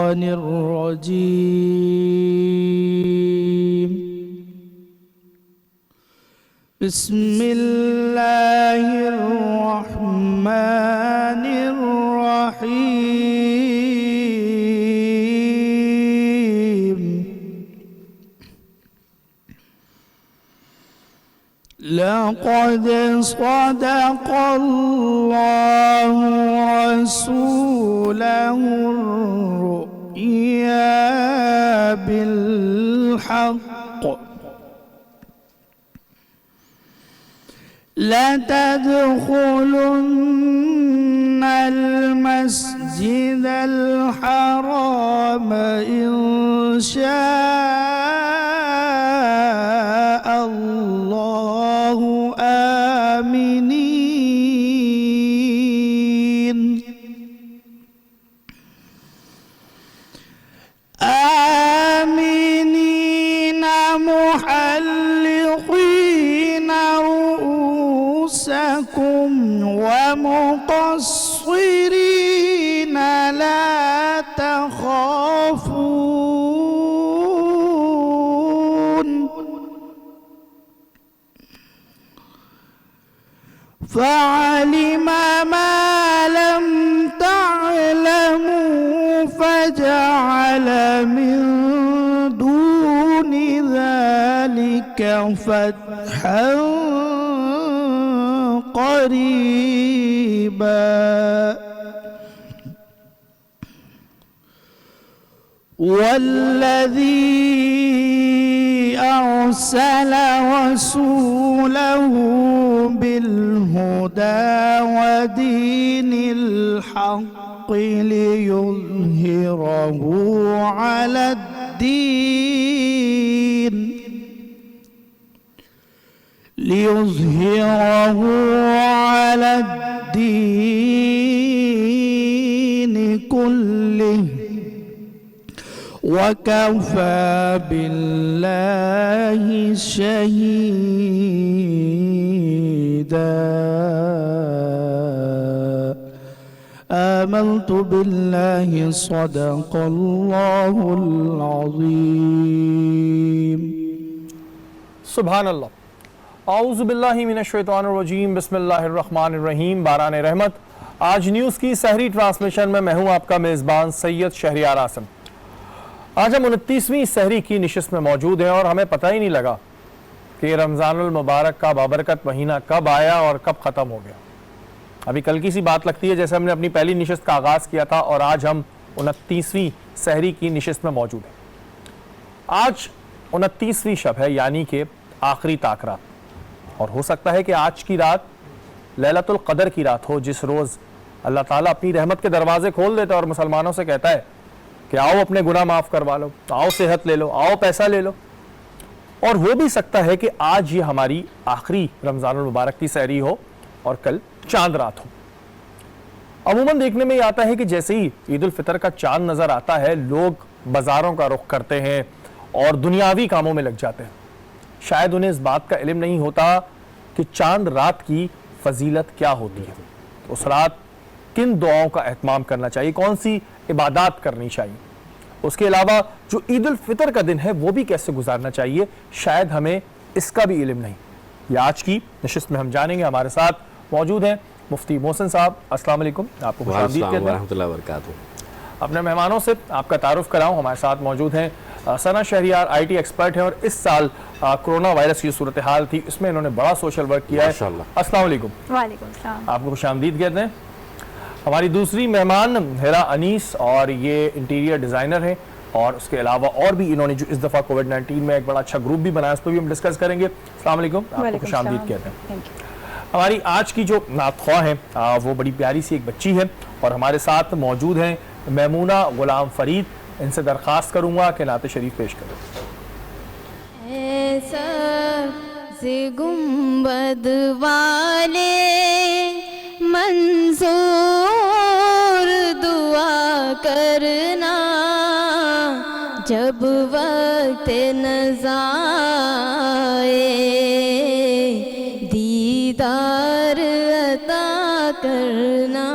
الشيطان الرجيم. بسم الله الرحمن الرحيم. لقد صدق الله رسوله الرؤيا بالحق لتدخلن المسجد الحرام إن شاء الله آمنين محلقين رؤوسكم ومقصرين لا تخافون فعلم ما لم تعلموا فجعل من دون ذلك فتحا قريبا. والذي أرسل رسوله بالهدى ودين الحق ليظهره على الدين كله وكفى بالله شهيدا. آمنت بالله صدق الله العظيم. سبحان اللہ. اعوذ باللہ من الشیطان الرجیم. بسم اللہ الرحمن الرحیم. باران رحمت. آج نیوز کی سحری ٹرانسمیشن میں ہوں آپ کا میزبان سید شہریار آسم. آج ہم 29ویں سحری کی نشست میں موجود ہیں اور ہمیں پتہ ہی نہیں لگا کہ رمضان المبارک کا بابرکت مہینہ کب آیا اور کب ختم ہو گیا. ابھی کل کی سی بات لگتی ہے جیسے ہم نے اپنی پہلی نشست کا آغاز کیا تھا اور آج ہم 29ویں سحری کی نشست میں موجود ہیں. آج 29ویں شب ہے یعنی کہ آخری تاکرات اور ہو سکتا ہے کہ آج کی رات لیلۃ القدر کی رات ہو جس روز اللہ تعالیٰ اپنی رحمت کے دروازے کھول دیتا ہے اور مسلمانوں سے کہتا ہے کہ آؤ اپنے گناہ معاف کروا لو, آؤ صحت لے لو, آؤ پیسہ لے لو. اور ہو بھی سکتا ہے کہ آج یہ ہماری آخری رمضان المبارک کی سحری ہو اور کل چاند رات ہو. عموماً دیکھنے میں یہ آتا ہے کہ جیسے ہی عید الفطر کا چاند نظر آتا ہے لوگ بازاروں کا رخ کرتے ہیں اور دنیاوی کاموں میں لگ جاتے ہیں. شاید انہیں اس بات کا علم نہیں ہوتا کہ چاند رات کی فضیلت کیا ہوتی ہے, اس رات کن دعاؤں کا اہتمام کرنا چاہیے, کون سی عبادات کرنی چاہیے, اس کے علاوہ جو عید الفطر کا دن ہے وہ بھی کیسے گزارنا چاہیے. شاید ہمیں اس کا بھی علم نہیں. یہ آج کی نشست میں ہم جانیں گے. ہمارے ساتھ موجود ہیں مفتی محسن صاحب. السلام علیکم. آپ کو خوش آمدید کہتے ہیں. ورحمۃ اللہ وبرکاتہ. اپنے مہمانوں سے آپ کا تعارف کراؤں. ہمارے ساتھ موجود ہیں ثنا شہریار, آئی ٹی ایکسپرٹ ہیں اور اس سال کرونا وائرس کی صورتحال تھی اس میں انہوں نے بڑا سوشل ورک کیا ہے. السلام علیکم. وعلیکم السلام. آپ کو خوش آمدید کہتے ہیں. ہماری دوسری مہمان ہیرا انیس اور یہ انٹیریئر ڈیزائنر ہیں اور اس کے علاوہ اور بھی انہوں نے جو اس دفعہ کووڈ-19 میں ایک بڑا اچھا گروپ بھی بنایا اس پہ بھی ہم ڈسکس کریں گے. السلام علیکم. آپ کو خوش آمدید کہتے ہیں. ہماری آج کی جو نعت خواہ ہیں وہ بڑی پیاری سی ایک بچی ہے اور ہمارے ساتھ موجود ہیں میمونہ غلام فرید. ان سے درخواست کروں گا کہ نعت شریف پیش کریں. ایسا سے گنبد والے منظور دعا کرنا جب وقت نزائے دیدار عطا کرنا.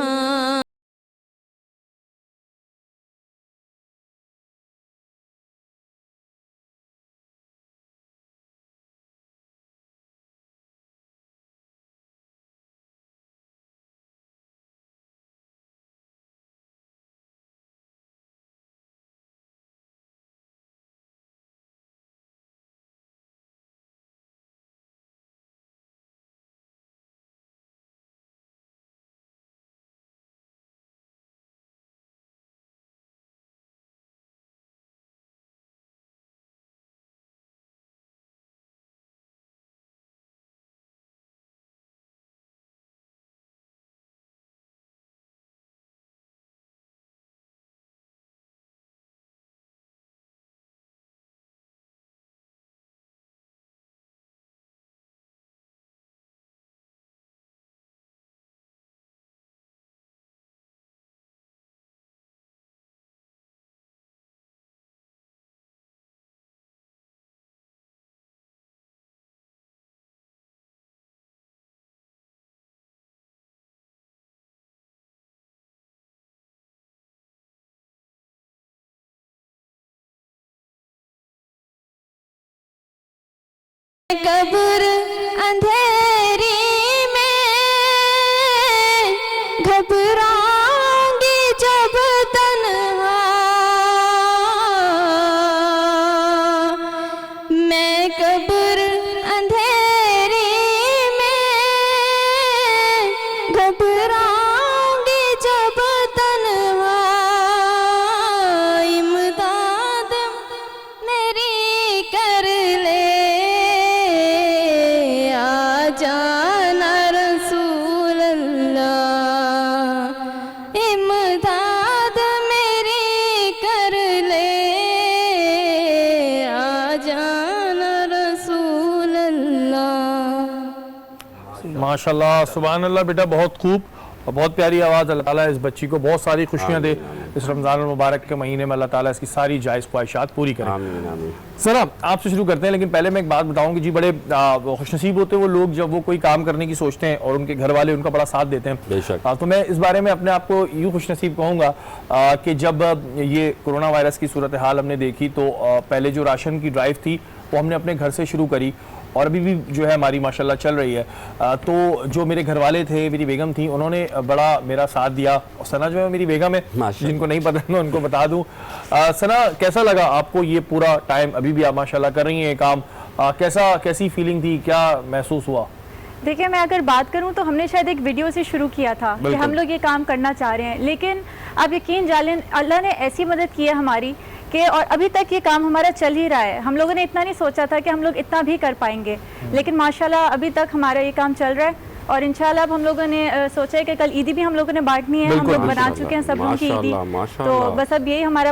قبر اندھیری میں گھبراؤں گی جب تنہا، میں قبر اندھیری میں گھبراؤں گی جب تنہا، امداد میری کر لے آ جانا رسول اللہ، امداد میری کر لے آ جانا رسول اللہ۔ ماشاءاللہ سبحان اللہ بیٹا، بہت خوب اور بہت پیاری آواز۔ اللہ تعالیٰ اس بچی کو بہت ساری خوشیاں دے اس رمضان المبارک کے مہینے میں، اللہ تعالیٰ اس کی ساری جائز خواہشات پوری کرے۔ آمین آمین۔ سر آپ سے شروع کرتے ہیں، لیکن پہلے میں ایک بات بتاؤں کہ جی بڑے خوش نصیب ہوتے ہیں وہ لوگ جب وہ کوئی کام کرنے کی سوچتے ہیں اور ان کے گھر والے ان کا بڑا ساتھ دیتے ہیں۔ بے شک۔ تو میں اس بارے میں اپنے آپ کو یوں خوش نصیب کہوں گا کہ جب یہ کرونا وائرس کی صورتحال ہم نے دیکھی تو پہلے جو راشن کی ڈرائیو تھی وہ ہم نے اپنے گھر سے شروع کری اور ابھی بھی جو ہے ہماری ماشاءاللہ چل رہی ہے۔ تو جو میرے گھر والے تھے، میری بیگم تھیں، انہوں نے بڑا میرا ساتھ دیا، اور ثنا جو ہے میری بیگم ہے، جن کو نہیں پتہ میں ان کو بتا دوں۔ ثنا کیسا لگا آپ کو یہ پورا ٹائم؟ ابھی بھی آپ ماشاءاللہ کر رہی ہیں کام، کیسی فیلنگ تھی، کیا محسوس ہوا؟ دیکھیں میں اگر بات کروں تو ہم نے شاید ایک ویڈیو سے شروع کیا تھا کہ ہم لوگ یہ کام کرنا چاہ رہے ہیں، لیکن آپ یقین جانیں اللہ نے ایسی مدد کی ہے ہماری کہ اور ابھی تک یہ کام ہمارا چل ہی رہا ہے۔ ہم لوگوں نے اتنا نہیں سوچا تھا کہ ہم لوگ اتنا بھی کر پائیں گے، لیکن ماشاءاللہ ابھی تک ہمارا یہ کام چل رہا ہے، اور انشاءاللہ اب ہم لوگوں نے سوچا ہے کہ کل عیدی بھی ہم لوگوں نے بانٹنی ہے، ہم لوگ بنا چکے ہیں سب لوگوں کی عیدی، تو بس اب یہی ہمارا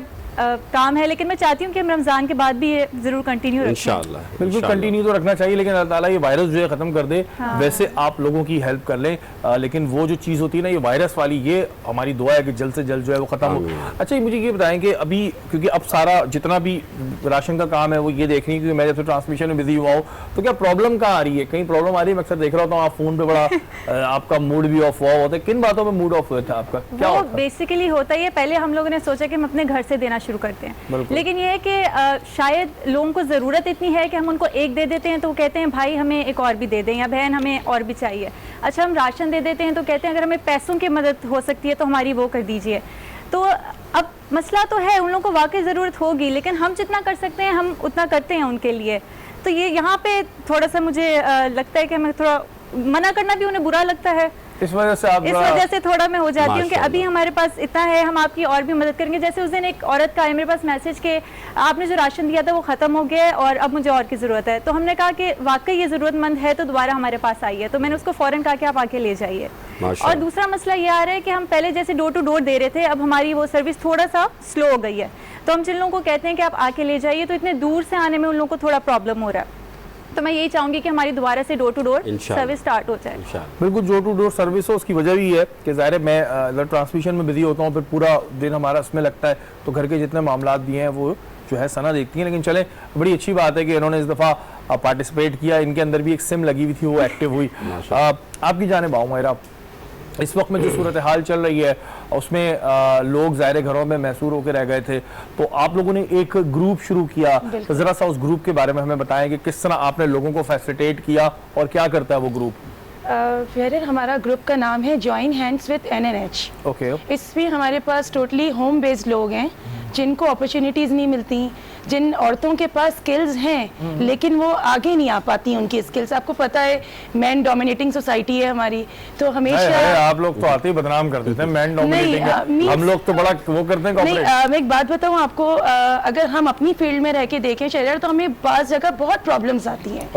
کام ہے، لیکن میں چاہتی ہوں کہ ہم رمضان کے بعد بھی یہ ضرور کنٹینیو رکھیں۔ انشاءاللہ بالکل کنٹینیو تو رکھنا چاہیے، لیکن اللہ تعالیٰ یہ وائرس جو ہے ختم کر دے۔ ویسے آپ لوگوں کی ہیلپ کر لیں، لیکن وہ جو چیز ہوتی ہے نا یہ وائرس والی، یہ ہماری دعا ہے کہ جلد سے جلد جو ہے وہ ختم ہو۔ اچھا مجھے یہ بتائیں کہ ابھی کیونکہ اب سارا جتنا بھی راشن کا کام ہے وہ یہ دیکھنی ہے، کیونکہ میں جب سے ٹرانسمیشن میں بزی ہوا ہوں تو کیا پرابلم کہاں آ رہی ہے؟ کہیں پرابلم آ رہی ہے؟ میں اکثر دیکھ رہا ہوتا ہوں آپ فون پہ بڑا آپ کا موڈ بھی آف ہوا ہوتا ہے، کن باتوں پہ موڈ آف ہوا تھا آپ کا؟ کیا وہ بیسیکلی ہوتا ہے، پہلے ہم لوگوں نے سوچا کہ ہم اپنے گھر سے دینا شروع کرتے ہیں، لیکن یہ ہے کہ شاید لوگوں کو ضرورت اتنی ہے کہ ہم ان کو ایک دے دیتے ہیں تو وہ کہتے ہیں بھائی ہمیں ایک اور بھی دے دیں، یا بہن ہمیں اور بھی چاہیے۔ اچھا ہم راشن دے دیتے ہیں تو کہتے ہیں اگر ہمیں پیسوں کی مدد ہو سکتی ہے تو ہماری وہ کر دیجئے۔ تو اب مسئلہ تو ہے، ان لوگوں کو واقعی ضرورت ہوگی، لیکن ہم جتنا کر سکتے ہیں ہم اتنا کرتے ہیں ان کے لیے۔ تو یہ یہاں پہ تھوڑا سا مجھے لگتا ہے کہ ہمیں تھوڑا منع کرنا بھی انہیں برا لگتا ہے، اس وجہ سے تھوڑا میں ہو جاتی ہوں کہ ابھی ہمارے پاس اتنا ہے، ہم آپ کی اور بھی مدد کریں گے۔ جیسے اس دن ایک عورت کا آیا میرے پاس میسج کہ آپ نے جو راشن دیا تھا وہ ختم ہو گیا ہے اور اب مجھے اور کی ضرورت ہے، تو ہم نے کہا کہ واقعی یہ ضرورت مند ہے تو دوبارہ ہمارے پاس آئی ہے، تو میں نے اس کو فوراً کہا کہ آپ آ کے لے جائیے۔ اور دوسرا مسئلہ یہ آ رہا ہے کہ ہم پہلے جیسے ڈور ٹو ڈور دے رہے تھے، اب ہماری وہ سروس تھوڑا سا سلو ہو گئی ہے، تو ہم جن لوگوں کو کہتے ہیں کہ آپ آ کے لے جائیے تو اتنے دور سے آنے میں ان لوگوں کو تھوڑا پرابلم ہو رہا ہے۔ تو میں یہی چاہوں گی کہ ہماری دوبارہ سے ڈور ٹو ڈور سروس سٹارٹ ہو جائے۔ بالکل ڈور ٹو ڈور سروس ہو، اس کی وجہ بھی ہے کہ ظاہر ہے میں ٹرانسمیشن میں بزی ہوتا ہوں، پھر پورا دن ہمارا اس میں لگتا ہے، تو گھر کے جتنے معاملات بھی ہیں وہ جو ہے ثنا دیکھتی ہیں۔ لیکن چلیں بڑی اچھی بات ہے کہ انہوں نے اس دفعہ پارٹیسپیٹ کیا، ان کے اندر بھی ایک سم لگی ہوئی تھی وہ ایکٹیو ہوئی۔ آپ کی جانب آؤں میرا، اس وقت میں جو صورتحال چل رہی ہے اس میں لوگ ظاہر گھروں میں محصور ہو کے رہ گئے تھے، تو آپ لوگوں نے ایک گروپ شروع کیا، ذرا سا اس گروپ کے بارے میں ہمیں بتائیں کہ کس طرح آپ نے لوگوں کو فیسیلیٹیٹ کیا اور کیا کرتا ہے وہ گروپ؟ ہمارا گروپ کا نام ہے join hands with NNH۔ Okay, اس میں ہمارے پاس ٹوٹلی ہوم بیسڈ لوگ ہیں جن کو اپرچونیٹیز نہیں ملتی، جن عورتوں کے پاس سکلز ہیں لیکن وہ آگے نہیں آ پاتی ان کی سکلز۔ آپ کو پتہ ہے مین ڈومینیٹنگ سوسائٹی ہے ہماری، تو ہمیشہ آپ لوگ تو آتے ہی بدنام کر دیتے ہیں، مین ڈومینیٹنگ، ہم لوگ تو بڑا وہ کرتے ہیں۔ میں ایک بات بتاؤں آپ کو، اگر ہم اپنی فیلڈ میں رہ کے دیکھیں شہریار، تو ہمیں بعض جگہ بہت پرابلمس آتی ہیں۔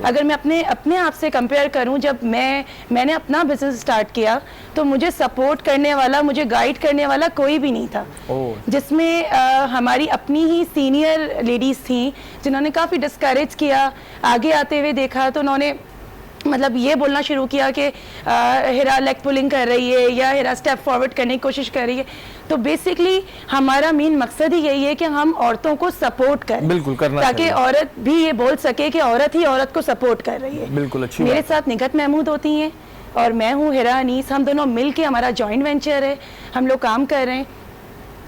اگر میں اپنے آپ سے کمپیئر کروں، جب میں نے اپنا بزنس اسٹارٹ کیا تو مجھے سپورٹ کرنے والا، مجھے گائیڈ کرنے والا کوئی بھی نہیں تھا، جس میں ہماری اپنی ہی سینئر لیڈیز تھیں جنہوں نے کافی ڈسکریج کیا، آگے آتے ہوئے دیکھا تو انہوں نے مطلب یہ بولنا شروع کیا کہ ہیرا لیگ پولنگ کر رہی ہے یا ہیرا اسٹیپ فارورڈ کرنے کی کوشش کر رہی ہے۔ تو بیسکلی ہمارا مین مقصد ہی یہی ہے کہ ہم عورتوں کو سپورٹ کریں، بالکل کرنا تاکہ عورت بھی یہ بول سکے کہ عورت ہی عورت کو سپورٹ کر رہی ہے۔ بالکل اچھی میرے ساتھ نگہت محمود ہوتی ہیں اور میں ہوں ہیرا انیس، ہم دونوں مل کے ہمارا جوائنٹ وینچر ہے، ہم لوگ کام کر رہے ہیں۔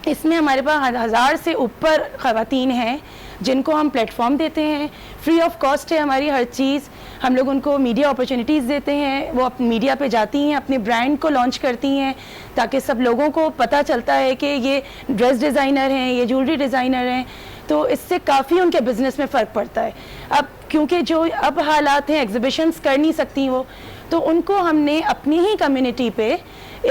اس میں ہمارے پاس 1000 سے اوپر خواتین ہیں جن کو ہم پلیٹ فارم دیتے ہیں, فری آف کاسٹ ہے ہماری ہر چیز. ہم لوگ ان کو میڈیا اپرچونیٹیز دیتے ہیں, وہ اپنی میڈیا پہ جاتی ہیں, اپنے برانڈ کو لانچ کرتی ہیں تاکہ سب لوگوں کو پتہ چلتا ہے کہ یہ ڈریس ڈیزائنر ہیں, یہ جیولری ڈیزائنر ہیں. تو اس سے کافی ان کے بزنس میں فرق پڑتا ہے. اب کیونکہ جو اب حالات ہیں, ایگزیبیشنز کر نہیں سکتی وہ, تو ان کو ہم نے اپنی ہی کمیونٹی پہ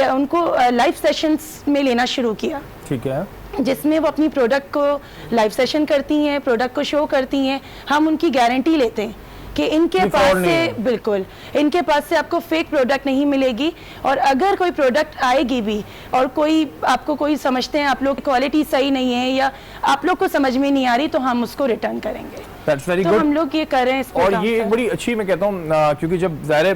ان کو لائیو سیشنز میں لینا شروع کیا. ٹھیک ہے, جس میں وہ اپنی پروڈکٹ کو لائیو سیشن کرتی ہیں, پروڈکٹ کو شو کرتی ہیں. ہم ان کی گارنٹی لیتے ہیں کہ ان کے پاس سے بالکل ان کے پاس سے آپ کو فیک پروڈکٹ نہیں ملے گی, اور اگر کوئی پروڈکٹ آئے گی بھی اور کوئی آپ کو کوئی سمجھتے ہیں آپ لوگ کوالٹی صحیح نہیں ہے یا آپ لوگ کو سمجھ میں نہیں آ رہی, تو ہم اس کو ریٹرن کریں گے. تو ہم لوگ یہ کر رہے ہیں اس اور یہ ایک بڑی اچھی, میں کہتا ہوں کیونکہ جب ظاہر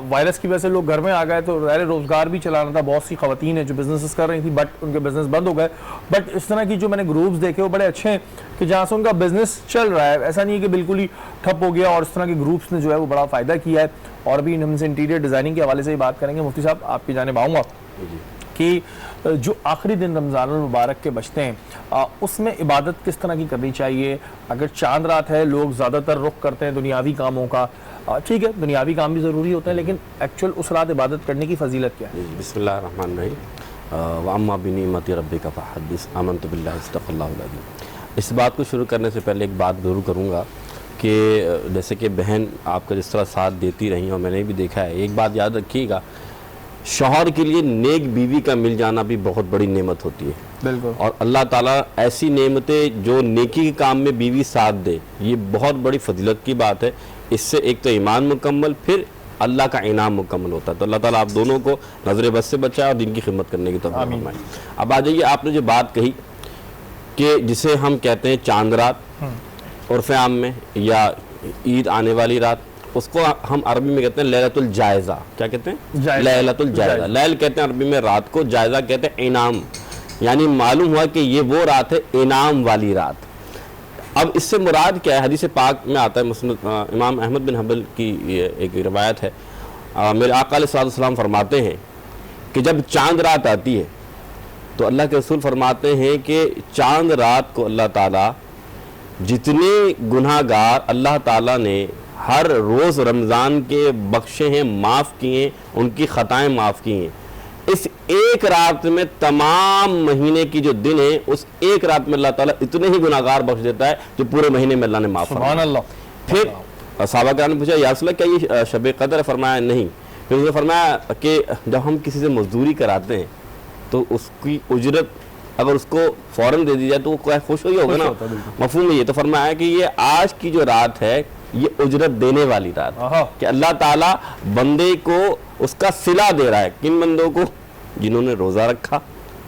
وائرس کی وجہ سے لوگ گھر میں آ گئے تو ظاہر روزگار بھی چلانا تھا. بہت سی خواتین ہیں جو بزنسز کر رہی تھی بٹ ان کے بزنس بند ہو گئے. بٹ اس طرح کی جو میں نے گروپس دیکھے وہ بڑے اچھے ہیں کہ جہاں سے ان کا بزنس چل رہا ہے. ایسا نہیں ہے کہ بالکل ہی ٹھپ ہو گیا, اور اس طرح کے گروپس نے جو ہے وہ بڑا فائدہ کیا ہے. اور بھی ہم سے انٹیریئر ڈیزائننگ کے حوالے سے ہی بات کریں گے. مفتی صاحب آپ کی جانب آؤں گا کہ جو آخری دن رمضان المبارک کے بچتے ہیں اس میں عبادت کس طرح کی کرنی چاہیے؟ اگر چاند رات ہے, لوگ زیادہ تر رخ کرتے ہیں دنیاوی کاموں کا. ٹھیک ہے, دنیاوی کام بھی ضروری ہوتے ہیں, لیکن ایکچوئل اس رات عبادت کرنے کی فضیلت کیا ہے؟ بسم اللہ الرحمن الرحیم. وَأَمَّا بِنِعْمَةِ رَبِّكَ فَحَدِّثْ آمَنْتُ بِاللَّهِ صدق اللہ العظیم. اس بات کو شروع کرنے سے پہلے ایک بات ضرور کروں گا کہ جیسے کہ بہن آپ کا جس طرح ساتھ دیتی رہی اور میں نے بھی دیکھا ہے, ایک بات یاد رکھیے گا, شوہر کے لیے نیک بیوی کا مل جانا بھی بہت بڑی نعمت ہوتی ہے. بالکل. اور اللہ تعالیٰ ایسی نعمتیں جو نیکی کے کام میں بیوی ساتھ دے, یہ بہت بڑی فضیلت کی بات ہے. اس سے ایک تو ایمان مکمل, پھر اللہ کا انعام مکمل ہوتا ہے. تو اللہ تعالیٰ آپ دونوں کو نظر بد سے بچائے اور دین کی خدمت کرنے کی توفیق فرمائے. اب آ جائیے, آپ نے جو بات کہی کہ جسے ہم کہتے ہیں چاند رات عرف عام میں, یا عید آنے والی رات, اس کو ہم عربی میں کہتے ہیں لیلۃ الجائزہ. کیا کہتے ہیں؟ لیلۃ الجائزہ. لیل کہتے ہیں عربی میں رات کو, جائزہ کہتے ہیں انعام. یعنی معلوم ہوا کہ یہ وہ رات ہے انعام والی رات. اب اس سے مراد کیا ہے؟ حدیث پاک میں آتا ہے, مسند امام احمد بن حنبل کی ایک روایت ہے, میرے آقا علیہ السلام فرماتے ہیں کہ جب چاند رات آتی ہے تو اللہ کے رسول فرماتے ہیں کہ چاند رات کو اللہ تعالیٰ جتنے گناہ گار اللہ تعالیٰ نے ہر روز رمضان کے بخشے ہیں, معاف کیے, ان کی خطائیں معاف کی ہیں, اس ایک رات میں تمام مہینے کی جو دن ہے, اس ایک رات میں اللہ تعالیٰ اتنے ہی گناہ گار بخش دیتا ہے جو پورے مہینے میں اللہ نے معاف فرمایا. سبحان اللہ. پھر صحابہ کرام نے پوچھا یا رسول اللہ کیا یہ شب قدر ہے؟ فرمایا نہیں. پھر اس نے فرمایا کہ جب ہم کسی سے مزدوری کراتے ہیں تو اس کی اجرت اگر اس کو فوراً دے دی جائے تو وہ خوش ہوئی ہوگا نا, مفہوم ہے یہ. تو فرمایا کہ یہ آج کی جو رات ہے یہ اجرت دینے والی رات, کہ اللہ تعالیٰ بندے کو اس کا صلہ دے رہا ہے. کن بندوں کو؟ جنہوں نے روزہ رکھا,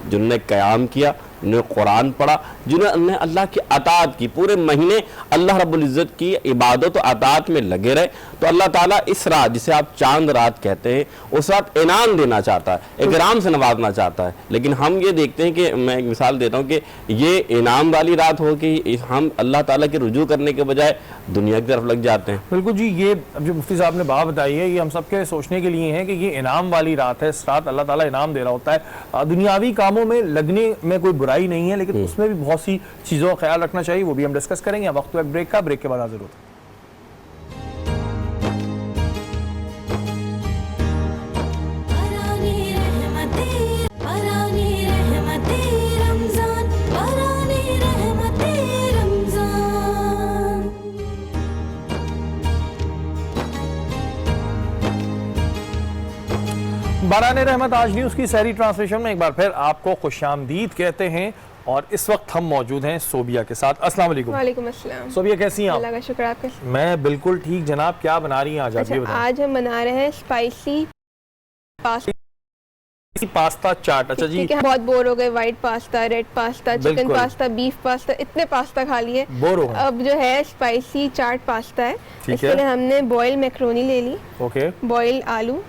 جنہوں نے قیام کیا, جنہوں نے قرآن پڑھا, جنہوں نے اللہ کی اطاعت کی, پورے مہینے اللہ رب العزت کی عبادت و اطاعت میں لگے رہے. تو اللہ تعالیٰ اس رات جسے آپ چاند رات کہتے ہیں اس رات انعام دینا چاہتا ہے, اکرام سے نوازنا چاہتا ہے. لیکن ہم یہ دیکھتے ہیں کہ میں ایک مثال دیتا ہوں کہ یہ انعام والی رات ہو کہ ہم اللہ تعالیٰ کے رجوع کرنے کے بجائے دنیا کی طرف لگ جاتے ہیں. بالکل جی, یہ جو مفتی صاحب نے بات بتائی ہے یہ ہم سب کے سوچنے کے لیے ہے کہ یہ انعام والی رات ہے. اس رات اللہ تعالیٰ انعام دے رہا ہوتا ہے. دنیاوی کاموں میں لگنے میں کوئی برائی نہیں ہے, لیکن اس میں بھی بہت سی چیزوں کا خیال رکھنا چاہیے, وہ بھی ہم ڈسکس کریں گے. وقت ایک بریک کا, بریک کے بعد حاضر ہوتے ہیں. باران رحمت آج نیوز کی سحری ٹرانسلیشن میں ایک بار پھر آپ کو خوش آمدید کہتے ہیں, اور اس وقت ہم موجود ہیں صوبیہ کے ساتھ. السلام علیکم. وعلیکم السلام. صوبیہ کیسی ہیں آپ؟ اللہ کا شکر. آپ کیسے؟ میں بالکل ٹھیک جناب. کیا بنا رہی ہیں آج آپ؟ آج ہم بنا رہے ہیں اسپائسی پاستا چاٹ. اچھا جی, بہت بور ہو گئے, white pasta, red pasta, chicken pasta, beef pasta, اتنے پاستا کھا لیے, بور ہو گئے. اب جو ہے اسپائسی چاٹ پاستا ہے. اس کے لیے ہم نے بوائل میکرونی لے لی, بوائل آلو,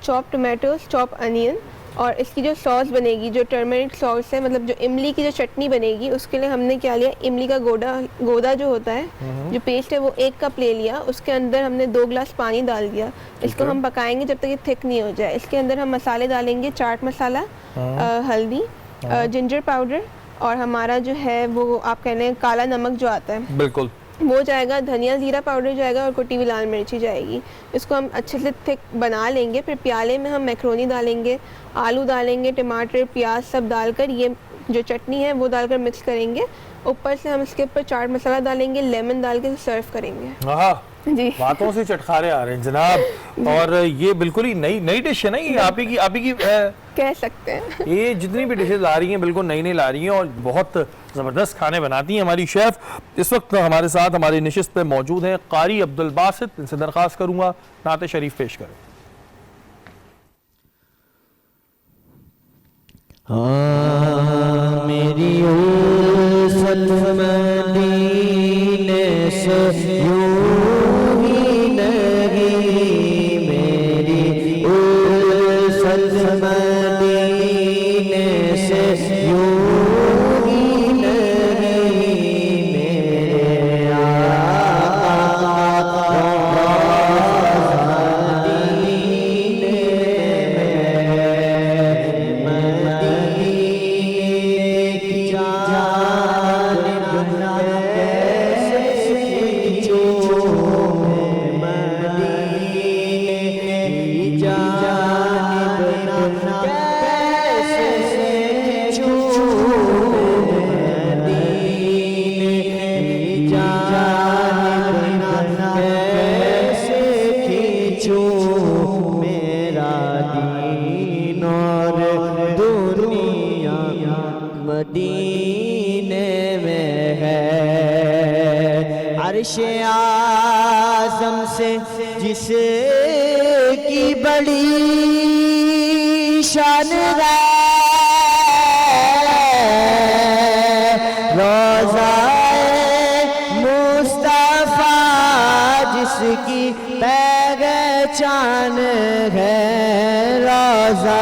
چاپ ٹمیٹوز, چاپ انین, اور اس کی جو سوس بنے گی جو ٹرمرک سوس ہے, مطلب جو املی کی جو چٹنی بنے گی, اس کے لیے ہم نے کیا لیا, املی کا گودا جو ہوتا ہے, جو پیسٹ ہے, وہ 1 کپ لے لیا. اس کے اندر ہم نے 2 گلاس پانی ڈال دیا. اس کو ہم پکائیں گے جب تک یہ تھک نہیں ہو جائے. اس کے اندر ہم مسالے ڈالیں گے, چاٹ مسالہ, ہلدی, جنجر پاؤڈر اور ہمارا جو ہے وہ آپ کہہ لیں کالا نمک جو آتا ہے بالکل وہ جائے گا, دھنیا زیرہ پاؤڈر جائے گا اور کٹی ہوئی لال مرچی جائے گی. اس کو ہم اچھے سے تھک بنا لیں گے. پھر پیالے میں ہم میکرونی ڈالیں گے, آلو ڈالیں گے, ٹماٹر پیاز سب ڈال کر یہ جو چٹنی ہے وہ ڈال کر مکس کریں گے. اوپر سے ہم اس کے اوپر چاٹ مسالہ ڈالیں گے, لیمن ڈال کے سرو کریں گے. جی باتوں سے چٹخارے آ رہے ہیں جناب. اور یہ بالکل ہی نئی ڈش ہے نا, یہ آپ ہی کی کہہ سکتے ہیں. یہ جتنی بھی ڈشز لا رہی ہیں بالکل نئی لا رہی ہیں اور بہت زبردست کھانے بناتی ہیں ہماری شیف. اس وقت ہمارے ساتھ ہماری نشست پہ موجود ہیں قاری عبدالباسط. ان سے درخواست کروں گا نعت شریف پیش کریں. میری الفت مدینے سے یوں ہی نہیں, میری الفت مدینے سے یوں ہی نہیں, میرے آقا مدینے میں ہے, عرش اعظم سے جس کی بڑی شان ہے, روضہ مصطفیٰ جس کی پہچان ہے, روضہ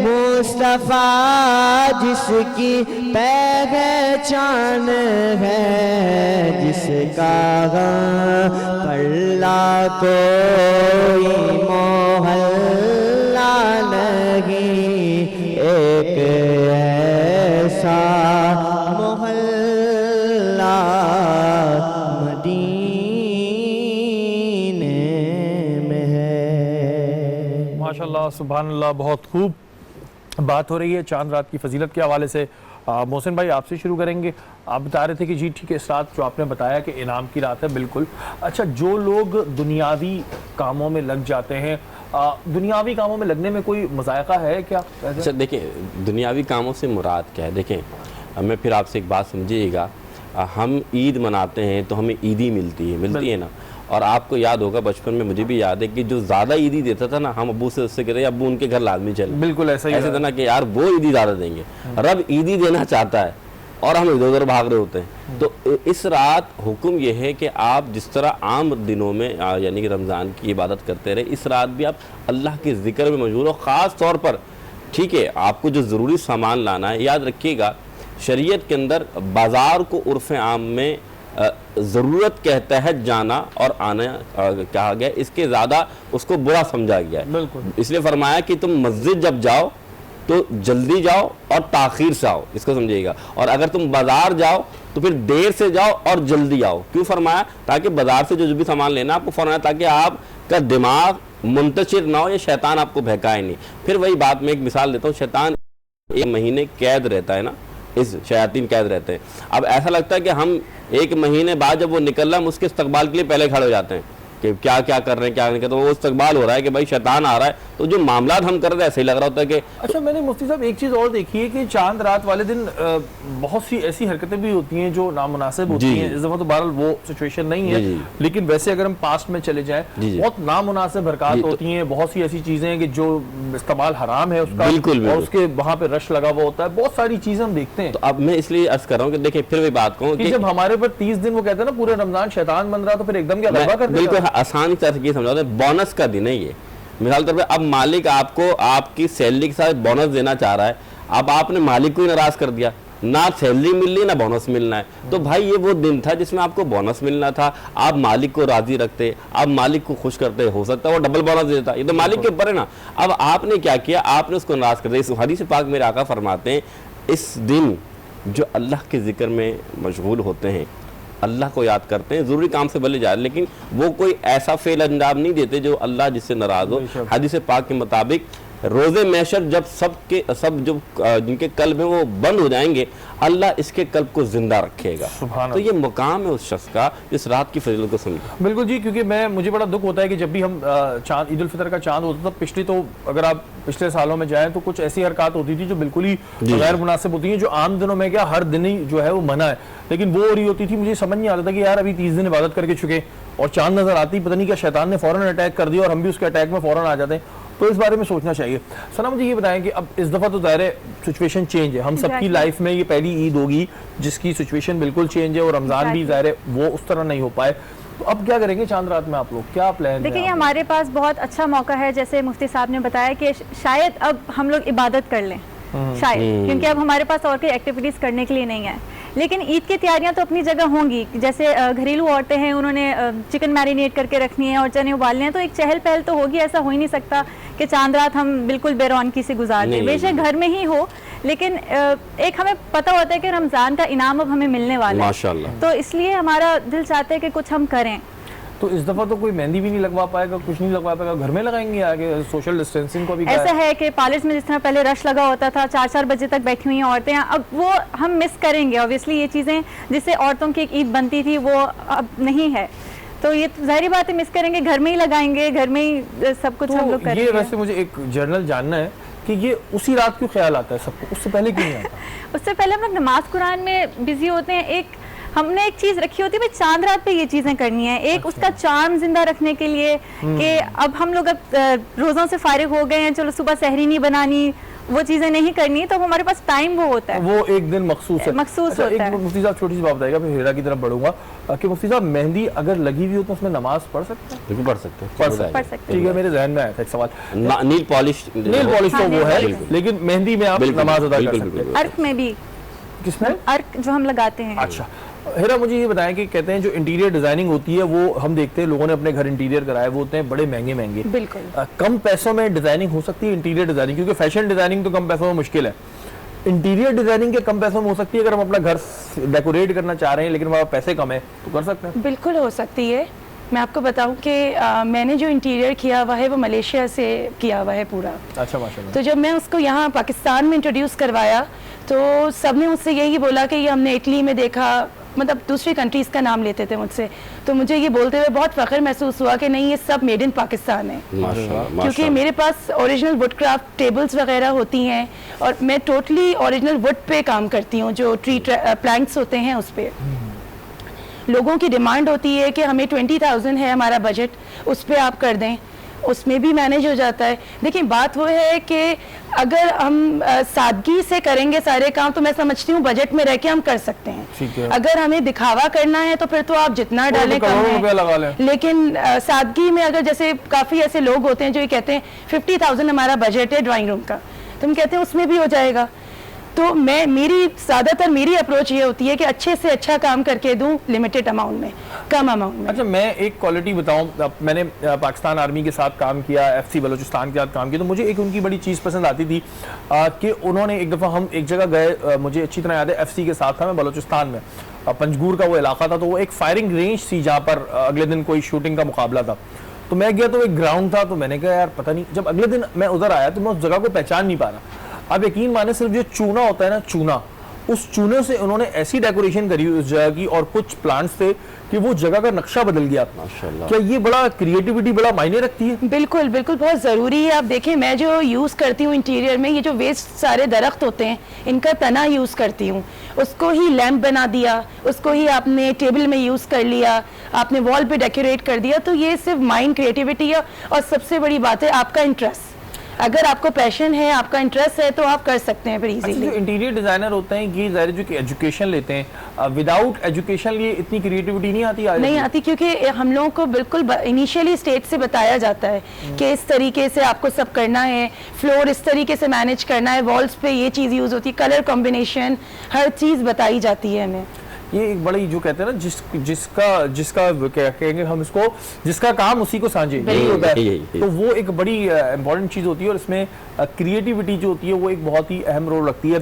مصطفیٰ جس کی پہچان ہے, جس کا پلہ کوئی محلہ نہیں, ایک ایسا محلہ مدینے میں ہے. ماشاءاللہ سبحان اللہ, بہت خوب بات ہو رہی ہے چاند رات کی فضیلت کے حوالے سے. محسن بھائی آپ سے شروع کریں گے. آپ بتا رہے تھے کہ جی ٹھیک ہے, اس رات جو آپ نے بتایا کہ انعام کی رات ہے, بالکل. اچھا, جو لوگ دنیاوی کاموں میں لگ جاتے ہیں, دنیاوی کاموں میں لگنے میں کوئی مذائقہ ہے کیا؟ اچھا دیکھیں, دنیاوی کاموں سے مراد کیا ہے. دیکھیں میں پھر آپ سے ایک بات سمجھیے گا, ہم عید مناتے ہیں تو ہمیں عیدی ملتی ہے نا. اور آپ کو یاد ہوگا بچپن میں, مجھے بھی یاد ہے کہ جو زیادہ عیدی دیتا تھا نا, ہم ابو سے اس سے کہتے ہیں ابو ان کے گھر لازمی چلے. بالکل ایسا تھا نا کہ یار وہ عیدی زیادہ دیں گے. رب عیدی دینا چاہتا ہے اور ہم ادھر ادھر بھاگ رہے ہوتے ہیں. تو اس رات حکم یہ ہے کہ آپ جس طرح عام دنوں میں یعنی کہ رمضان کی عبادت کرتے رہے, اس رات بھی آپ اللہ کے ذکر میں مشغول ہو. خاص طور پر ٹھیک ہے, آپ کو جو ضروری سامان لانا ہے, یاد رکھیے گا شریعت کے اندر بازار کو عرف عام میں ضرورت کے تحت جانا اور آنا کہا گیا, اس کے زیادہ اس کو برا سمجھا گیا ہے. بالکل, اس لیے فرمایا کہ تم مسجد جب جاؤ تو جلدی جاؤ اور تاخیر سے آؤ, اس کو سمجھیے گا. اور اگر تم بازار جاؤ تو پھر دیر سے جاؤ اور جلدی آؤ. کیوں فرمایا؟ تاکہ بازار سے جو بھی سامان لینا آپ کو فرمایا تاکہ آپ کا دماغ منتشر نہ ہو یا شیطان آپ کو بہکائے نہیں. پھر وہی بات میں ایک مثال دیتا ہوں, شیطان 1 مہینے قید رہتا ہے نا, اس شیاطین قید رہتے ہیں. اب ایسا لگتا ہے کہ ہم 1 مہینے بعد جب وہ نکل رہا ہے ہم اس کے استقبال کے لیے پہلے کھڑے ہو جاتے ہیں کہ کیا کر رہے ہیں, کیا نہیں کرتے. وہ استقبال ہو رہا ہے کہ بھائی شیطان آ رہا ہے, تو جو معاملات ہم کر رہے ہیں ایسے ہی لگ رہا ہوتا ہے کہ. اچھا, میں نے مفتی صاحب ایک چیز اور دیکھی ہے کہ چاند رات والے دن بہت سی ایسی حرکتیں بھی ہوتی ہیں جو نامناسب ہوتی ہیں. اس دفعہ تو بہرحال وہ سچویشن نہیں ہے, لیکن ویسے اگر ہم پاسٹ میں چلے جائیں بہت نامناسب حرکات ہوتی ہیں, بہت سی ایسی چیزیں ہیں کہ جو استعمال حرام ہے اس کا, اور اس کے وہاں پہ رش لگا ہوا ہوتا ہے, بہت ساری چیزیں ہم دیکھتے ہیں. تو اب میں اس لیے عرض کر رہا ہوں کہ دیکھیں پھر وہی بات کہوں کہ جب ہمارے پر 30 دن وہ کہتے ہیں نا پورے رمضان شیطان بن رہا, تو پھر ایک دم کیا غلبہ کر دے گا. بالکل آسان طرح سے سمجھاتے ہیں, بونس کا دن ہے یہ. مثال طور پہ اب مالک آپ کو آپ کی سیلری کے ساتھ بونس دینا چاہ رہا ہے, اب آپ نے مالک کو ہی ناراض کر دیا, نہ سیلری مل رہی نہ بونس ملنا ہے. تو بھائی یہ وہ دن تھا جس میں آپ کو بونس ملنا تھا, آپ مالک کو راضی رکھتے, آپ مالک کو خوش کرتے, ہو سکتا ہے وہ ڈبل بونس دیتا. یہ تو مالک کے اوپر ہے نا. اب آپ نے کیا کیا, آپ نے اس کو ناراض کر دیا. اس حدیث پاک میرے آقا فرماتے ہیں اس دن جو اللہ کے ذکر میں مشغول ہوتے ہیں, اللہ کو یاد کرتے ہیں, ضروری کام سے بھلے جائے لیکن وہ کوئی ایسا فعل انجام نہیں دیتے جو اللہ جس سے ناراض ہو. حدیث پاک کے مطابق روز محشر جب سب جو جن کے قلب ہیں وہ بند ہو جائیں گے, اللہ اس کے قلب کو زندہ رکھے گا. تو یہ مقام ہے اس شخص کا جس رات کی فضیلت کو سمجھے. بالکل جی, کیونکہ مجھے بڑا دکھ ہوتا ہے کہ جب بھی ہم عید الفطر کا چاند ہوتا تھا تو اگر آپ پچھلے سالوں میں جائیں تو کچھ ایسی حرکات ہوتی تھی جو بالکل ہی غیر مناسب ہوتی ہیں, جو عام دنوں میں کیا ہر دن ہی جو ہے وہ منع ہے, لیکن وہ ہو رہی ہوتی تھی. مجھے سمجھ نہیں آتا تھا کہ یار ابھی 30 دن عبادت کر کے چکے اور چاند نظر آتی, پتہ نہیں کیا شیطان نے فوراً اٹیک کر دیا اور ہم بھی اس کے اٹیک میں فوراً آ جاتے ہیں. تو اس بارے میں سوچنا چاہیے. ثنا مجھے یہ بتائیں کہ اب اس دفعہ تو ظاہر ہے سچویشن چینج ہے, ہم سب کی لائف میں یہ پہلی عید ہوگی جس کی سچویشن بالکل چینج ہے, اور رمضان بھی ظاہر ہے وہ اس طرح نہیں ہو پائے. تو اب کیا کریں گے چاند رات میں آپ لوگ, کیا پلان ہے؟ دیکھیں ہمارے پاس بہت اچھا موقع ہے, جیسے مفتی صاحب نے بتایا کہ شاید اب ہم لوگ عبادت کر لیں, شاید, کیونکہ اب ہمارے پاس اور کوئی ایکٹیویٹیز کرنے کے لیے نہیں ہے. لیکن عید کی تیاریاں تو اپنی جگہ ہوں گی. جیسے گھریلو عورتیں ہیں, انہوں نے چکن میرینیٹ کر کے رکھنی ہے اور چنے ابالنے ہیں, تو ایک چہل پہل تو ہوگی. ایسا ہو ہی نہیں سکتا کہ چاند رات ہم بالکل بے رونقی سے گزار دیں, بے شک گھر میں ہی ہو, لیکن ایک ہمیں پتہ ہوتا ہے کہ رمضان کا انعام اب ہمیں ملنے والا ہے ماشاءاللہ, تو اس لیے ہمارا دل چاہتا ہے کہ کچھ ہم کریں. تو اس دفعہ تو کوئی مہندی بھی نہیں لگوا پائے گا, کچھ نہیں لگوا پائے گا, گھر میں لگائیں گے آگے سوشل ڈسٹینسنگ کو بھی. ایسا ہے کہ پارلرز میں جس طرح پہلے رش لگا ہوتا تھا, 4 بجے تک بیٹھی ہوئی ہیں عورتیں, اب وہ ہم مس کریں گے اوبیسلی. یہ چیزیں جس سے عورتوں کی ایک عید بنتی تھی وہ اب نہیں ہے, تو یہ ظاہری بات ہے مس کریں گے. گھر میں ہی لگائیں گے, گھر میں ہی سب کچھ ہم لوگ کریں گے. یہ ویسے مجھے ایک جرنل جاننا ہے کہ یہ اسی رات کیوں خیال آتا ہے سب کو, اس سے پہلے کیوں نہیں آتا؟ اس سے پہلے ہم لوگ نماز قرآن میں بزی ہوتے ہیں. ایک ہم نے ایک چیز رکھی ہوتی ہے چاند رات پہ یہ چیزیں کرنی ہے, ایک اس کا چارم زندہ رکھنے کے لیے کہ اب ہم لوگ اب روزوں سے فارغ ہو گئے ہیں, چلو صبح سحری نہیں بنانی, وہ چیزیں نہیں کرنی, تو ہمارے پاس ٹائم وہ ہوتا ہے, وہ ایک دن مخصوص ہوتا ہے. مفتی صاحب چھوٹی سی بات بتائے گا, پھر ہیرا کی طرف بڑھوں گا کہ مفتی صاحب مہندی اگر لگی ہوئی ہو تو اس میں نماز پڑھ سکتے ہیں؟ بالکل پڑھ سکتے ہیں. ٹھیک ہے, میرے ذہن میں آیا تھا ایک سوال. نیل پالش تو وہ ہے, لیکن مہندی میں آپ نماز ادا کر سکتے ہیں. ارک میں بھی, کس میں ارک جو ہم لگاتے ہیں. اچھا ہیرا, مجھے یہ بتائیں کہ کہتے ہیں جو انٹیریئر ڈیزائننگ ہوتی ہے وہ ہم دیکھتے ہیں لوگوں نے اپنے گھر انٹیریئر کرائے وہ ہوتے ہیں بڑے مہنگے. بالکل کم پیسوں میں ڈیزائننگ ہو سکتی ہے انٹیریئر ڈیزائننگ, کیونکہ فیشن ڈیزائننگ تو کم پیسوں میں مشکل ہے, انٹیریئر ڈیزائننگ کے کم پیسوں میں ہو سکتی ہے. اگر ہم اپنا گھر ڈیکوریٹ کرنا چاہ رہے ہیں لیکن وہاں پیسے کم ہیں تو کر سکتے ہیں. بالکل ہو سکتی ہے. میں آپ کو بتاؤں کہ میں نے جو انٹیریئر کیا ہوا ہے وہ ملیشیا سے کیا ہوا ہے پورا. اچھا ماشاءاللہ. تو جب میں اس کو یہاں پاکستان میں انٹروڈیوس کروایا تو سب نے مجھ سے یہی بولا کہ یہ ہم نے اٹلی میں دیکھا, مطلب دوسری کنٹریز کا نام لیتے تھے مجھ سے, تو مجھے یہ بولتے ہوئے بہت فخر محسوس ہوا کہ نہیں یہ سب میڈ ان پاکستان ہے, کیونکہ میرے پاس اوریجنل وڈ کرافٹ ٹیبلز وغیرہ ہوتی ہیں اور میں ٹوٹلی اوریجنل وڈ پہ کام کرتی ہوں, جو ٹری پلانکس ہوتے ہیں اس پہ. لوگوں کی ڈیمانڈ ہوتی ہے کہ ہمیں 20,000 ہے ہمارا بجٹ, اس پہ آپ کر دیں, اس میں بھی مینیج ہو جاتا ہے. دیکھیں بات وہ ہے کہ اگر ہم سادگی سے کریں گے سارے کام تو میں سمجھتی ہوں بجٹ میں رہ کے ہم کر سکتے ہیں. اگر ہمیں دکھاوا کرنا ہے تو پھر تو آپ جتنا ڈالیں کم ہے, لیکن سادگی میں اگر جیسے کافی ایسے لوگ ہوتے ہیں جو یہ کہتے ہیں 50,000 ہمارا بجٹ ہے ڈرائنگ روم کا, تو ہم کہتے ہیں اس میں بھی ہو جائے گا. تو زیادہ تر میری اپروچ یہ ہوتی ہے کہ اچھے سے اچھا کام کر کے دوں لمیٹڈ اماؤنٹ میں, کم اماؤنٹ میں. اچھا میں ایک کوالٹی بتاؤں, میں نے پاکستان آرمی کے ساتھ کام کیا, FC بلوچستان کے ساتھ کام کیا, تو مجھے ایک ان کی بڑی چیز پسند آتی تھی کہ انہوں نے ایک دفعہ ہم ایک جگہ گئے, مجھے اچھی طرح یاد ہے FC کے ساتھ تھا میں بلوچستان میں, پنجگور کا وہ علاقہ تھا, تو وہ ایک فائرنگ رینج تھی جہاں پر اگلے دن کوئی شوٹنگ کا مقابلہ تھا. تو میں گیا تو ایک گراؤنڈ تھا, تو میں نے کہا یار پتہ نہیں, جب اگلے دن میں ادھر آیا تو میں اس جگہ کو پہچان نہیں پا رہا. آپ یقین مانے صرف جو چونا ہوتا ہے نا, چونا, اس چونے سے انہوں نے ایسی ڈیکوریشن کری اس جگہ کی اور کچھ پلانٹس تھے کہ وہ جگہ کا نقشہ بدل گیا. کیا یہ بڑا کریٹیوٹی بڑا معنی رکھتی ہے؟ بالکل بالکل بہت ضروری ہے. آپ دیکھیں میں جو یوز کرتی ہوں انٹیریئر میں, یہ جو ویسٹ سارے درخت ہوتے ہیں ان کا تنا یوز کرتی ہوں, اس کو ہی لیمپ بنا دیا, اس کو ہی آپ نے ٹیبل میں یوز کر لیا, آپ نے وال پہ ڈیکوریٹ کر دیا. تو یہ صرف مائنڈ کریٹیوٹی ہے, اور سب سے بڑی بات ہے آپ کا انٹرسٹ. اگر آپ کو پیشن ہے, آپ کا انٹرسٹ ہے, تو آپ کر سکتے ہیں پھر ایزیلی. جو انٹیریئر ڈیزائنر ہوتے ہیں یہ ظاہر جو کہ ایجوکیشن لیتے ہیں, وداؤٹ ایجوکیشن یہ اتنی کریٹیوٹی نہیں آتی. نہیں آتی, کیونکہ ہم لوگوں کو بالکل انیشیلی اسٹیج سے بتایا جاتا ہے کہ اس طریقے سے آپ کو سب کرنا ہے, فلور اس طریقے سے مینیج کرنا ہے, والز پہ یہ چیز یوز ہوتی ہے, کلر کمبینیشن, ہر چیز بتائی جاتی ہے ہمیں. یہ ایک بڑی جو کہتے ہیں نا جس کا کیا کہیں گے ہم اس کو، جس کا کام اسی کو سانجے، یہی ہوتا ہے. تو وہ ایک بڑی امپورٹنٹ چیز ہوتی ہے، اور اس میں کریٹیوٹی جو ہوتی ہے وہ ایک بہت ہی اہم رول رکھتی ہے.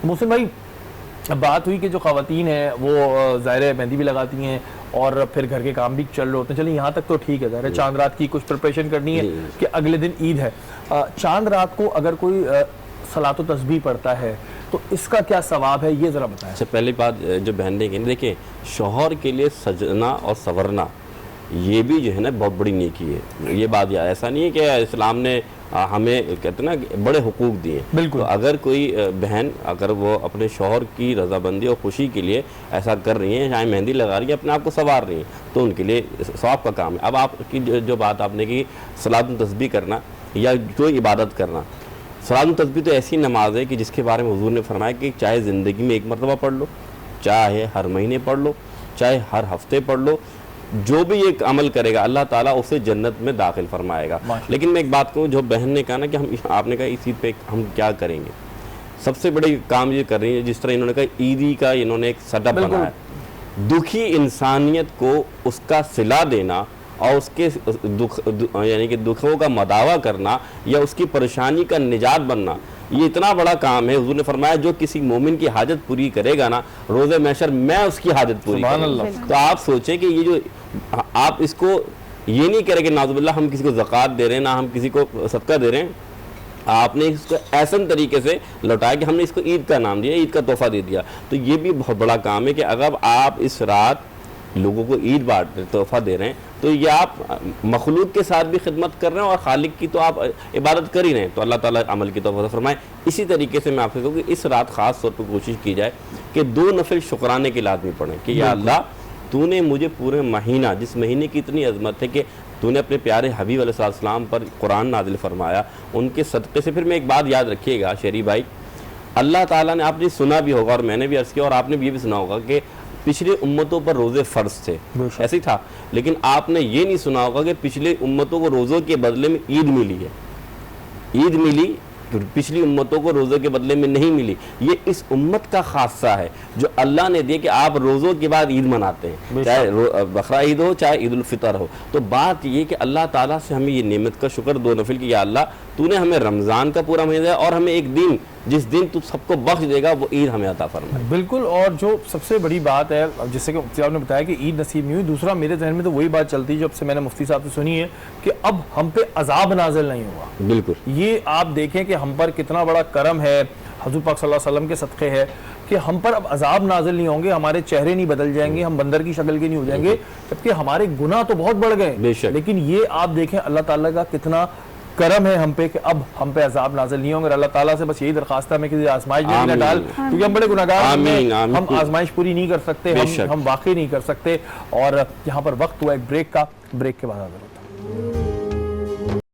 محسن بھائی بات ہوئی کہ جو خواتین ہیں وہ ظاہر ہے مہندی بھی لگاتی ہیں اور پھر گھر کے کام بھی چل رہے ہوتے ہیں. چلیں یہاں تک تو ٹھیک ہے، ظاہر ہے چاند رات کی کچھ پریپریشن کرنی ہے کہ اگلے دن عید ہے. چاند رات کو اگر کوئی صلاۃ و تسبیح پڑھتا ہے تو اس کا کیا ثواب ہے، یہ ذرا بتائیں. اچھا پہلی بات جو بہن نے کہی، دیکھیں شوہر کے لیے سجنا اور سنورنا یہ بھی جو ہے نا بہت بڑی نیکی ہے. یہ بات ایسا نہیں ہے کہ اسلام نے ہمیں کہتے ہیں نا بڑے حقوق دیے. بالکل. اگر کوئی بہن اگر وہ اپنے شوہر کی رضامندی اور خوشی کے لیے ایسا کر رہی ہیں، چاہے مہندی لگا رہی ہیں، اپنے آپ کو سنوار رہی ہیں، تو ان کے لیے ثواب کا کام ہے. اب آپ کی جو بات آپ نے کی صلاۃ و تسبیح کرنا یا جو عبادت کرنا، صلاۃ و تسبیح تو ایسی نماز ہے کہ جس کے بارے میں حضور نے فرمایا کہ چاہے زندگی میں ایک مرتبہ پڑھ لو، چاہے ہر مہینے پڑھ لو، چاہے ہر ہفتے پڑھ لو، جو بھی ایک عمل کرے گا اللہ تعالیٰ اسے جنت میں داخل فرمائے گا. لیکن میں ایک بات کہوں، جو بہن نے کہا نا کہ آپ نے کہا اس عید پہ ہم کیا کریں گے، سب سے بڑی کام یہ کر رہی ہیں جس طرح انہوں نے کہا عیدی کا انہوں نے ایک سیٹ اپ بنایا ہے. دکھی انسانیت کو اس کا صلہ دینا اور اس کے یعنی کہ دکھوں کا مداوع کرنا یا اس کی پریشانی کا نجات بننا، یہ اتنا بڑا کام ہے. حضور نے فرمایا جو کسی مومن کی حاجت پوری کرے گا نا روز محشر میں اس کی حاجت پوری کروں گا. تو آپ سوچیں کہ یہ جو آپ اس کو یہ نہیں کریں کہ نعوذ باللہ ہم کسی کو زکوٰۃ دے رہے ہیں، نہ ہم کسی کو صدقہ دے رہے ہیں، آپ نے اس کو ایسن طریقے سے لوٹایا کہ ہم نے اس کو عید کا نام دیا، عید کا تحفہ دے دیا. تو یہ بھی بہت بڑا کام ہے کہ اگر آپ اس رات لوگوں کو عید بانٹ تحفہ دے رہے ہیں تو یہ آپ مخلوق کے ساتھ بھی خدمت کر رہے ہیں اور خالق کی تو آپ عبادت کر ہی رہے ہیں. تو اللہ تعالیٰ عمل کی توفیق فرمائے. اسی طریقے سے میں آپ سے کہوں کہ اس رات خاص طور پر کوشش کی جائے کہ 2 نفل شکرانے کے لازمی پڑھیں کہ یا اللہ تو نے مجھے پورے مہینہ، جس مہینے کی اتنی عظمت ہے کہ تو نے اپنے پیارے حبیب علیہ السلام پر قرآن نازل فرمایا، ان کے صدقے سے. پھر میں ایک بات یاد رکھیے گا شہری بھائی، اللہ تعالیٰ نے، آپ نے سنا بھی ہوگا اور میں نے بھی عرض کیا اور آپ نے بھی یہ بھی سنا ہوگا کہ پچھلے امتوں پر روزے فرض تھے، ایسے ہی تھا، لیکن آپ نے یہ نہیں سنا ہوگا کہ پچھلے امتوں کو روزوں کے بدلے میں عید ملی ہے. عید ملی، پچھلی امتوں کو روزوں کے بدلے میں نہیں ملی. یہ اس امت کا خاصہ ہے جو اللہ نے دیا کہ آپ روزوں کے بعد عید مناتے ہیں، چاہے بقرہ عید ہو چاہے عید الفطر ہو. تو بات یہ کہ اللہ تعالیٰ سے ہمیں یہ نعمت کا شکر 2 نفل کی، یا اللہ تو نے ہمیں رمضان کا پورا مہینہ اور ہمیں ایک دن جس دن تو سب کو بخش دے گا وہ عید ہمیں عطا فرمائے. بالکل. اور جو سب سے بڑی بات ہے جس سے کہ مفتی صاحب نے بتایا کہ عید نصیب نہیں ہوئی، دوسرا میرے ذہن میں تو وہی بات چلتی ہے جو اب سے میں نے مفتی صاحب سے سنی ہے کہ اب ہم پہ عذاب نازل نہیں ہوا. بالکل. یہ آپ دیکھیں کہ ہم پر کتنا بڑا کرم ہے، حضور پاک صلی اللہ علیہ وسلم کے صدقے ہے کہ ہم پر اب عذاب نازل نہیں ہوں گے، ہمارے چہرے نہیں بدل جائیں گے، ہم بندر کی شکل کے نہیں ہو جائیں گے، جبکہ ہمارے گناہ تو بہت بڑھ گئے. لیکن یہ آپ دیکھیں اللہ تعالیٰ کا کتنا کرم ہے ہم پہ کہ اب ہم پہ عذاب نازل نہیں ہوں گے. اللہ تعالیٰ سے بس یہی درخواست ہے ہمیں کسی آزمائش میں نہ ڈال، کیونکہ ہم بڑے گناہگار ہیں، ہم آزمائش پوری نہیں کر سکتے، ہم واقعی نہیں کر سکتے. اور یہاں پر وقت ہوا ایک بریک کا، بریک کے بعد حاضر ہوتا ہوں.